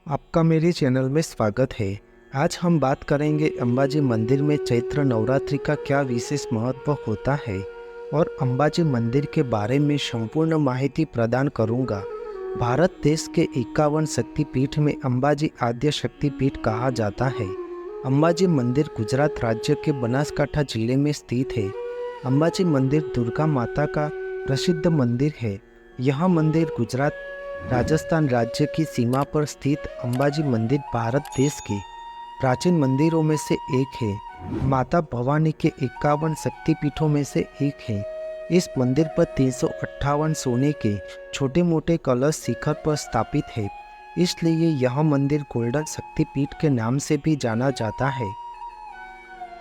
आपका मेरे चैनल में स्वागत है। आज हम बात करेंगे अंबाजी मंदिर में चैत्र नवरात्रि का क्या विशेष महत्व होता है और अंबाजी मंदिर के बारे में संपूर्ण माहिती प्रदान करूंगा। भारत देश के 51 शक्तिपीठ में अंबाजी आद्य शक्तिपीठ कहा जाता है। अंबाजी मंदिर गुजरात राज्य के बनासकांठा जिले में स्थित है। अंबाजी मंदिर दुर्गा माता का प्रसिद्ध मंदिर है। यह मंदिर गुजरात राजस्थान राज्य की सीमा पर स्थित अंबाजी मंदिर भारत देश के प्राचीन मंदिरों में से एक है। माता भवानी के 51 शक्तिपीठों में से एक है। इस मंदिर पर 358 सोने के छोटे मोटे कलश शिखर पर स्थापित है, इसलिए यह मंदिर गोल्डन शक्तिपीठ के नाम से भी जाना जाता है।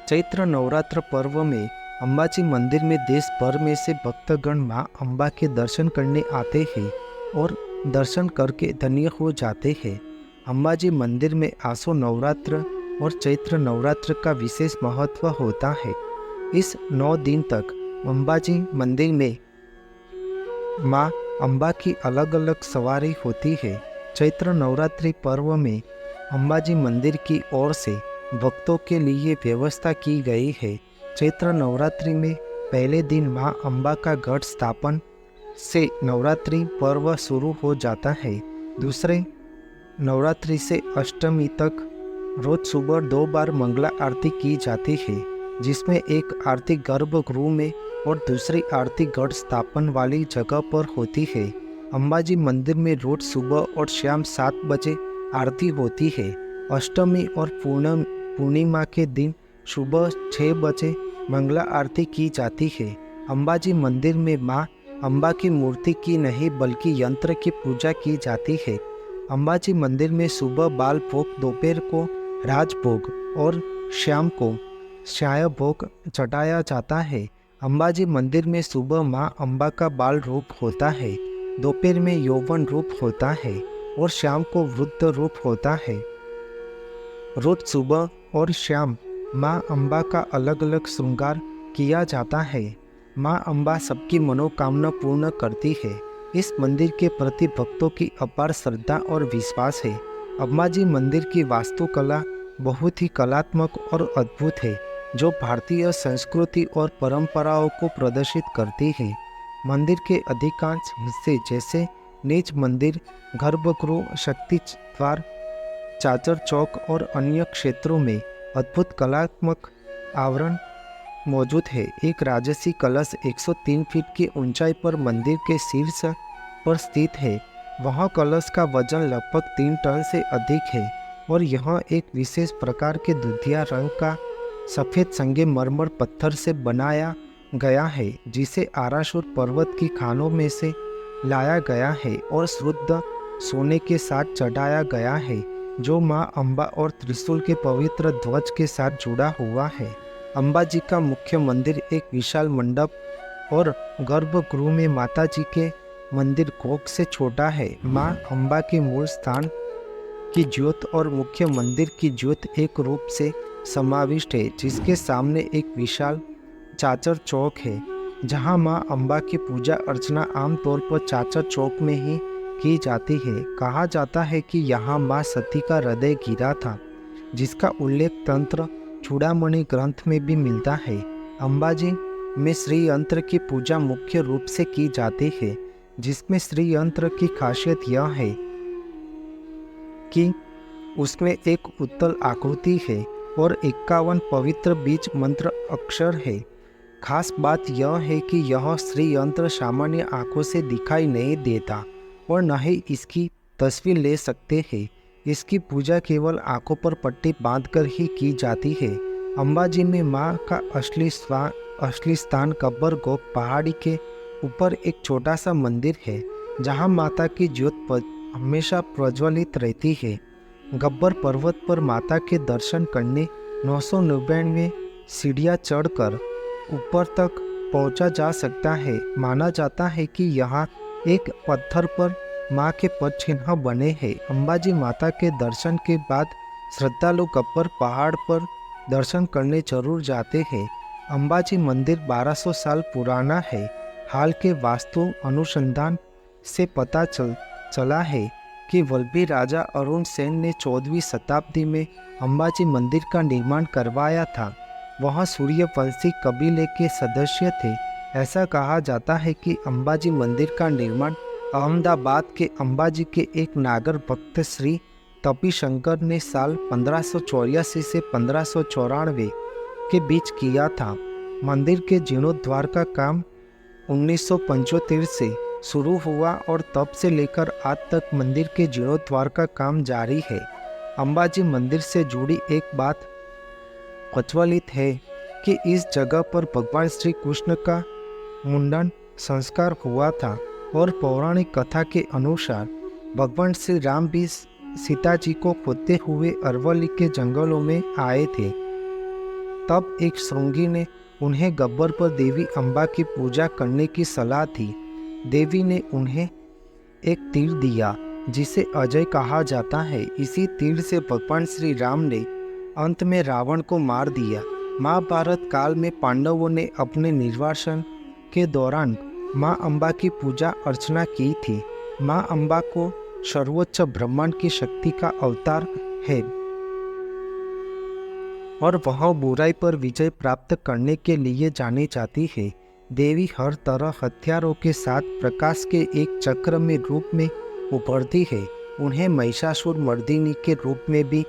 चैत्र नवरात्र पर्व में अंबाजी मंदिर में देश भर में से भक्तगण मां अंबा के दर्शन करने आते हैं और दर्शन करके धन्य हो जाते हैं। अंबाजी मंदिर में आसो नवरात्र और चैत्र नवरात्र का विशेष महत्व होता है। इस 9 दिन तक अंबाजी मंदिर में मां अंबा की अलग अलग सवारी होती है। चैत्र नवरात्रि पर्व में अंबाजी मंदिर की ओर से भक्तों के लिए व्यवस्था की गई है। चैत्र नवरात्रि में पहले दिन मां अंबा का घट स्थापन से नवरात्रि पर्व शुरू हो जाता है। दूसरे नवरात्रि से अष्टमी तक रोज सुबह 2 बार मंगला आरती की जाती है, जिसमें एक आरती गर्भगृह में और दूसरी आरती घट स्थापन वाली जगह पर होती है। अंबाजी मंदिर में रोज सुबह और शाम 7 बजे आरती होती है। अष्टमी और पूर्णिमा के दिन सुबह 6 बजे मंगला आरती की जाती है। अंबाजी मंदिर में मां अंबा की मूर्ति की नहीं बल्कि यंत्र की पूजा की जाती है। अंबाजी मंदिर में सुबह बाल भोग, दोपहर को राजभोग और शाम को साय भोग चढ़ाया जाता है। अंबाजी मंदिर में सुबह मां अंबा का बाल रूप होता है, दोपहर में यौवन रूप होता है और शाम को वृद्ध रूप होता है। रोज सुबह और शाम मां अंबा का अलग अलग श्रृंगार किया जाता है। मां अंबा सबकी मनोकामना पूर्ण करती है। इस मंदिर के प्रति भक्तों की अपार श्रद्धा और विश्वास है। अंबाजी मंदिर की वास्तुकला बहुत ही कलात्मक और अद्भुत है, जो भारतीय संस्कृति और परंपराओं को प्रदर्शित करती है। मंदिर के अधिकांश हिस्से जैसे निज मंदिर, गर्भगृह, शक्ति द्वार, चाचर चौक और अन्य क्षेत्रों में अद्भुत कलात्मक आवरण मौजूद है। एक राजसी कलश 103 फीट की ऊंचाई पर मंदिर के शीर्ष पर स्थित है। वह कलश का वजन लगभग 3 टन से अधिक है और यह एक विशेष प्रकार के दूधिया रंग का सफ़ेद संगमरमर पत्थर से बनाया गया है, जिसे आरासूर पर्वत की खानों में से लाया गया है और शुद्ध सोने के साथ चढ़ाया गया है, जो मां अंबा और त्रिशूल के पवित्र ध्वज के साथ जुड़ा हुआ है। अंबाजी का मुख्य मंदिर एक विशाल मंडप और गर्भगृह में माताजी के मंदिर कोख से छोटा है। मां अंबा के मूल स्थान की ज्योत और मुख्य मंदिर की ज्योत एक रूप से समाविष्ट है, जिसके सामने एक विशाल चाचर चौक है, जहां मां अंबा की पूजा अर्चना आमतौर पर चाचर चौक में ही की जाती है। कहा जाता है कि यहाँ मां सती का हृदय गिरा था, जिसका उल्लेख तंत्र चूड़ामणि ग्रंथ में भी मिलता है। अंबाजी में श्री यंत्र की पूजा मुख्य रूप से की जाती है, जिसमें श्री यंत्र की खासियत यह है कि उसमें एक उत्तल आकृति है और 51 पवित्र बीज मंत्र अक्षर है। खास बात यह है कि यह श्री यंत्र सामान्य आंखों से दिखाई नहीं देता और न ही इसकी तस्वीर ले सकते हैं। इसकी पूजा केवल आंखों पर पट्टी बांधकर ही की जाती है। अंबाजी में मां का असली स्थान गब्बर गोप पहाड़ी के ऊपर एक छोटा सा मंदिर है, जहां माता की ज्योत हमेशा प्रज्वलित रहती है। गब्बर पर्वत पर माता के दर्शन करने 999 सीढ़ियां चढ़कर ऊपर तक पहुंचा जा सकता है। माना जाता है कि यहाँ एक पत्थर पर मां के पद चिन्ह बने हैं। अंबाजी माता के दर्शन के बाद श्रद्धालु गब्बर पहाड़ पर दर्शन करने जरूर जाते हैं। अंबाजी मंदिर 1200 साल पुराना है। हाल के वास्तु अनुसंधान से पता चला है कि वल्लभी राजा अरुण सेन ने 14वीं शताब्दी में अंबाजी मंदिर का निर्माण करवाया था। वह सूर्यवंशी कबीले के सदस्य थे। ऐसा कहा जाता है कि अंबाजी मंदिर का निर्माण अहमदाबाद के अंबाजी के एक नागर भक्त श्री तपीशंकर ने साल 1584 से 1594 के बीच किया था। मंदिर के जीर्णोद्धार का काम 1975 से शुरू हुआ और तब से लेकर आज तक मंदिर के जीर्णोद्धार का काम जारी है। अंबाजी मंदिर से जुड़ी एक बात प्रचलित है कि इस जगह पर भगवान श्री कृष्ण का मुंडन संस्कार हुआ था और पौराणिक कथा के अनुसार भगवान श्री राम भी सीता जी को खोजते हुए अरवली के जंगलों में आए थे। तब एक श्रृंगी ने उन्हें गब्बर पर देवी अम्बा की पूजा करने की सलाह दी। देवी ने उन्हें एक तीर दिया जिसे अजय कहा जाता है। इसी तीर से भगवान श्री राम ने अंत में रावण को मार दिया। महाभारत काल में पांडवों ने अपने निर्वासन के दौरान माँ अम्बा की पूजा अर्चना की थी। माँ अम्बा को सर्वोच्च ब्रह्मांड की शक्ति का अवतार है और वह बुराई पर विजय प्राप्त करने के लिए जानी जाती है। देवी हर तरह हथियारों के साथ प्रकाश के एक चक्र में रूप में उभरती है। उन्हें महिषासुर मर्दिनी के रूप में भी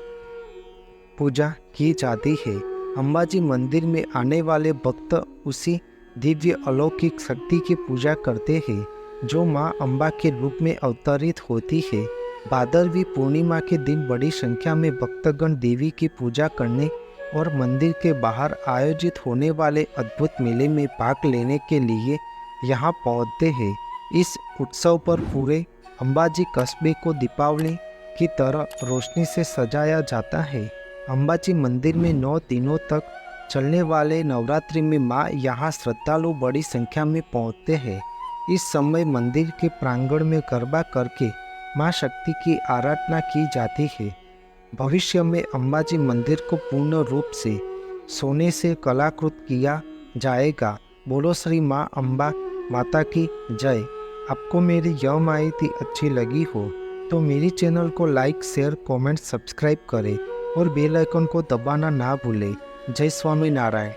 पूजा की जाती है। अंबाजी मंदिर में आने वाले भक्त उसी दिव्य अलौकिक शक्ति की पूजा करते हैं जो माँ अम्बा के रूप में अवतरित होती है। भादरवी पूर्णिमा के दिन बड़ी संख्या में भक्तगण देवी की पूजा करने और मंदिर के बाहर आयोजित होने वाले अद्भुत मेले में भाग लेने के लिए यहाँ पहुँचते हैं। इस उत्सव पर पूरे अंबाजी कस्बे को दीपावली की तरह रोशनी से सजाया जाता है। अंबाजी मंदिर में 9 दिनों तक चलने वाले नवरात्रि में माँ यहाँ श्रद्धालु बड़ी संख्या में पहुँचते हैं। इस समय मंदिर के प्रांगण में गरबा करके माँ शक्ति की आराधना की जाती है। भविष्य में अंबाजी मंदिर को पूर्ण रूप से सोने से कलाकृत किया जाएगा। बोलो श्री माँ अम्बा माता की जय। आपको मेरी यह माहिती अच्छी लगी हो तो मेरी चैनल को लाइक, शेयर, कमेंट, सब्सक्राइब करें और बेल आइकन को दबाना ना भूलें। जय स्वामी नारायण।